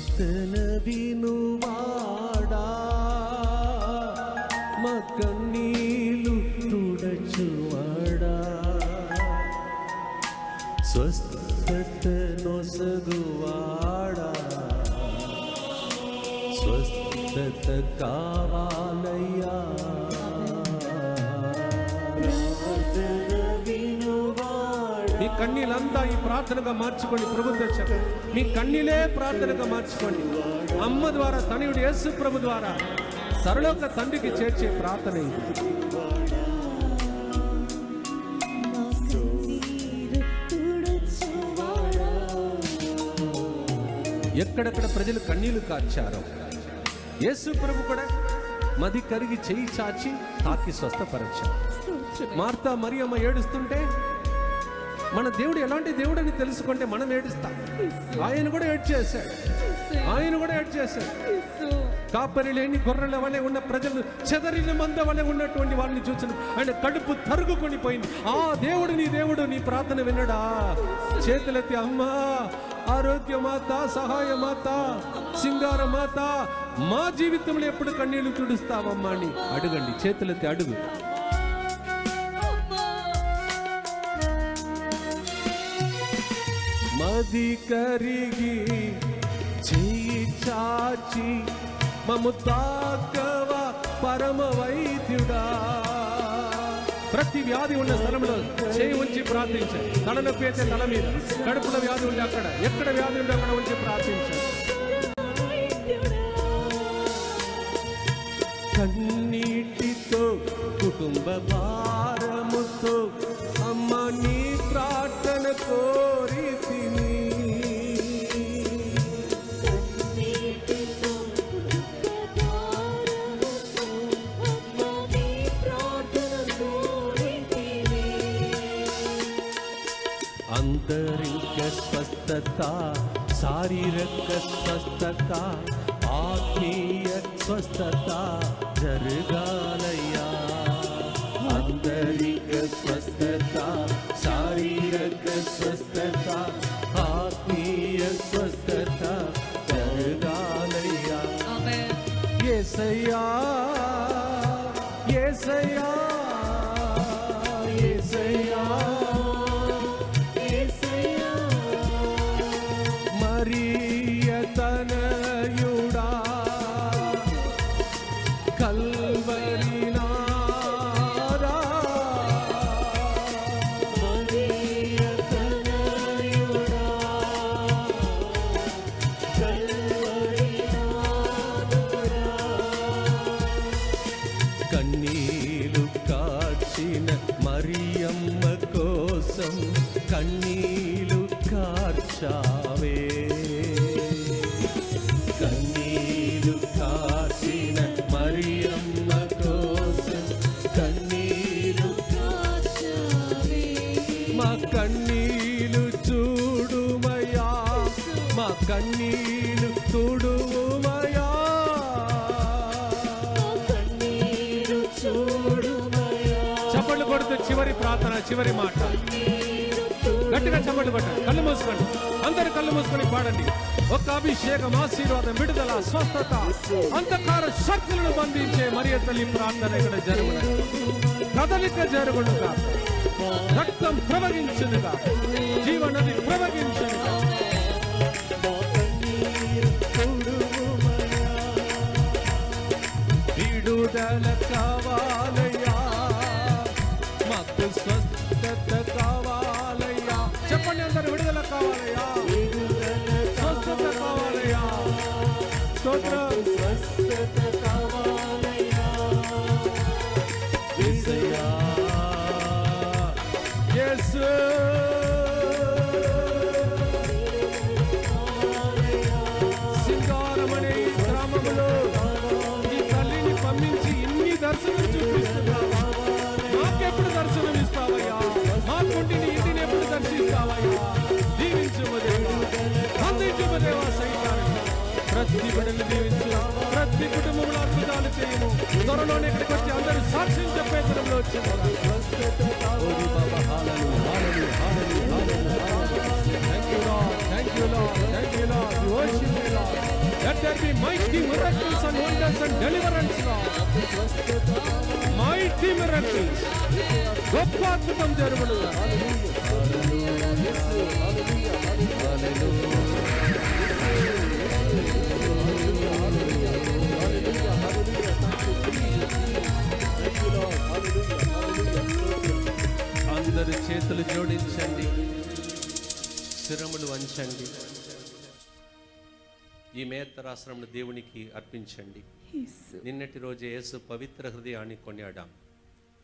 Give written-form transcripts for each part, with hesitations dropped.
ప్రార్థన వినువాడా, మా కన్నీలు తుడచువాడా, స్వస్థత నొసగువాడా, స్వస్థత కావాలయ్యా. మీ కన్నీళ్ళంతా ఈ ప్రార్థనగా మార్చుకోండి. ప్రభు దర్శక మీ కన్నీలే ప్రార్థనగా మార్చుకోండి. అమ్మ ద్వారా, తనయుడు యేసు ప్రభు ద్వారా సరళోక తండ్రికి చేర్చే ప్రార్థన ఇది. ఎక్కడెక్కడ ప్రజలు కన్నీళ్లు కార్చారో యేసు ప్రభు కూడా మది కరిగి చేయి చాచి తాకి స్వస్థపరచారు. మార్తా మరియమ్మ ఏడుస్తుంటే మన దేవుడు ఎలాంటి దేవుడు అని తెలుసుకుంటే మనం ఏడుస్తాం. ఆయన కూడా ఏడ్చేశాడు. కాపరి లేని గొర్రెల వలె ఉన్న ప్రజలు చెదరిన మంద వలె ఉన్నటువంటి వాళ్ళని చూసిన ఆయన కడుపు తరుగుకొని పోయింది. ఆ దేవుడు, నీ దేవుడు నీ ప్రార్థన వినడా? చేతులెత్తి అమ్మా, ఆరోగ్య మాత, సహాయ మాత, సింగార మాత, మా జీవితంలో ఎప్పుడు కన్నీళ్లు తుడుస్తావమ్మా అని అడగండి. చేతులెత్తి అడుగు. మది కరిగి చేయి చాచి మము తాకవా పరమ వైద్యుడా. ప్రతి వ్యాధి ఉన్న స్థలంలో చేయి ఉంచి ప్రార్థించారు. తలనొప్పి అయితే తల మీద, కడుపుల వ్యాధి ఉంటే అక్కడ, ఎక్కడ వ్యాధి ఉంటే అక్కడ ఉంచి ప్రార్థించారు. కన్నీటితో కుటుంబ భారముతో అమ్మ నీ ప్రార్థన కోరి తిని, అంతరిక స్వస్థత, శారీరక స్వస్థత, ఆత్మీయ స్వస్థత జరగాలయ్యా. అంతరిక స్వస్థత, శారీరక స్వస్థత, ఆత్మీయ స్వస్థత జరగాలయ్యా. యేసయ్యా, యేసయ్యా, యేసయ్యా, మరియ తనయుడా, కల్వరి నారా, మరియ తనయుడా, కల్వరి నారా. కన్నీలు కార్చిన మరియమ్మ కోసం కన్నీలు కార్చావే. కన్నీలు కార్చిన మరియమ్మ కోసం కన్నీలు కార్చావే. మా కన్నీలు చూడుమయా, మా కన్నీలు తుడుమయా, కన్నీలు చూడుమయా. చప్పట్లు కొడుతూ చివరి ప్రార్థన, చివరి మాట గట్టిగా చప్పట్లు కొట్టండి. కళ్ళు మూసుకోండి, అందరు కళ్ళు మూసుకొని పాడండి. ఒక అభిషేకం, ఆశీర్వాదం, విడుదల, స్వస్థత, అంధకార శక్తులను బంధించే మరియ తల్లి ప్రార్థన ఇక్కడ జరుగును. కదలిక జరుగునుగా, రక్తం ప్రవహించునుగా, జీవనది ప్రవహించునుగా. విడుదల కావాలయ్యా, మాకు స్వస్థత కావాలయ్యా. చెప్పండి అందరు, విడుదల కావాలయ్యా, స్వస్థత కావాలయ్యా. స్తోత్రం. స్వస్థత కావాలయ్యా. యేసయ్యా, యేసు సింగారమనే ఈ గ్రామంలో ఈ తల్లిని పంపించి ఇన్ని దర్శనం చూపిస్తున్నావా? మాకెప్పుడు దర్శనం ఇస్తావయ్యా? మా కుంటిని ఇంటిని ఎప్పుడు దర్శిస్తావయ్యా? దీవించుము దేవా, అందించుము దేవా. సైతాన్ని ప్రతి బిడ్డను దీవించు, ప్రతి కుటుంబంలో అద్భుతాలు చేయము. త్వరలోనే ఇక్కడికి వచ్చి అందరూ సాక్ష్యం చెప్పే తరంలో వచ్చాము. Thank you, Lord. Thank you, Lord. Thank you, Lord. We worship you, Lord. Let there be mighty miracles and wonders and deliverance, Lord. Mighty miracles. గొప్ప అద్భుతం జరుగును. అందరు చేతులు జోడించండి, శిరములు వంచండి. ఈ మేత్తరాశ్రమను దేవునికి అర్పించండి. నిన్నటి రోజు యేసు పవిత్ర హృదయాన్ని కొనియాడాం.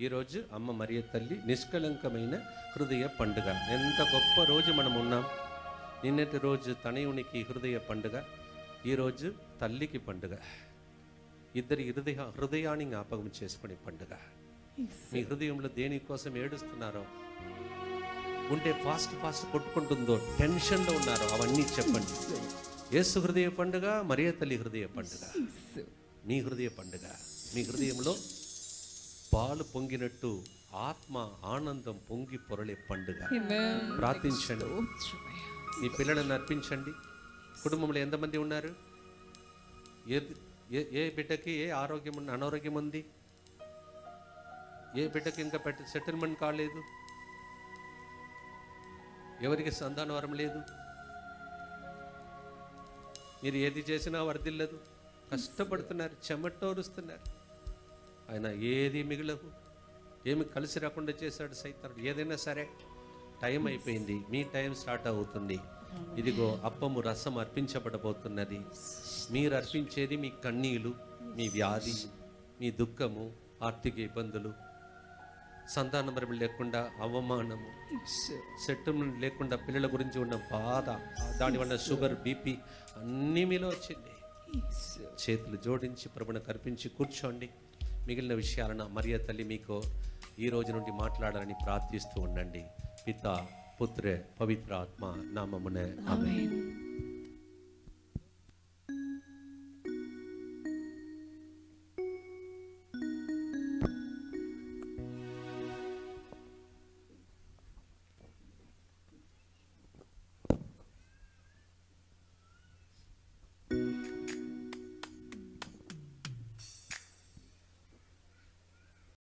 ఈరోజు అమ్మ మరియ తల్లి నిష్కలంకమైన హృదయ పండుగ. ఎంత గొప్ప రోజు మనం ఉన్నాం. నిన్నటి రోజు తనయునికి హృదయ పండుగ, ఈరోజు తల్లికి పండుగ. ఇద్దరి హృదయాన్ని జ్ఞాపకం చేసుకునే పండుగ. మీ హృదయంలో దేనికోసం ఏడుస్తున్నారో, ఉంటే ఫాస్ట్ కొట్టుకుంటుందో, టెన్షన్లో ఉన్నారో, అవన్నీ చెప్పండి. యేసు హృదయ పండుగ, మరియ తల్లి హృదయ పండుగ, మీ హృదయ పండుగ. మీ హృదయంలో పాలు పొంగినట్టు ఆత్మ ఆనందం పొంగి పొరలే పండుగ. ప్రార్థించండి, మీ పిల్లలను అర్పించండి. కుటుంబంలో ఎంతమంది ఉన్నారు? ఏ బిడ్డకి ఏ అనారోగ్యం ఉంది? ఏ బిడ్డకి ఇంకా సెటిల్మెంట్ కాలేదు? ఎవరికి సంతాన వరం లేదు? మీరు ఏది చేసినా వర్ధిల్లదు. కష్టపడుతున్నారు, చెమటోరుస్తున్నారు, ఆయన ఏది మిగలవు. ఏమి కలిసి రాకుండా చేశాడు సైతానుడు. ఏదైనా సరే టైం అయిపోయింది, మీ టైం స్టార్ట్ అవుతుంది. ఇదిగో అప్పము రసం అర్పించబడబోతున్నది. మీరు అర్పించేది మీ కన్నీలు, మీ వ్యాధి, మీ దుఃఖము, ఆర్థిక ఇబ్బందులు, సంతాన వరం లేకుండా అవమానము, సెటిల్మెంట్ లేకుండా పిల్లల గురించి ఉన్న బాధ, దానివల్ల షుగర్, బీపీ అన్నీ మీలో వచ్చింది. చేతులు జోడించి ప్రభువును కర్పించి కూర్చోండి. మిగిలిన విషయాలను మరియ తల్లి మీకు ఈ రోజు నుండి మాట్లాడాలని ప్రార్థిస్తూ ఉండండి. పిత, పుత్ర, పవిత్ర ఆత్మ నామమున ఆమేన్.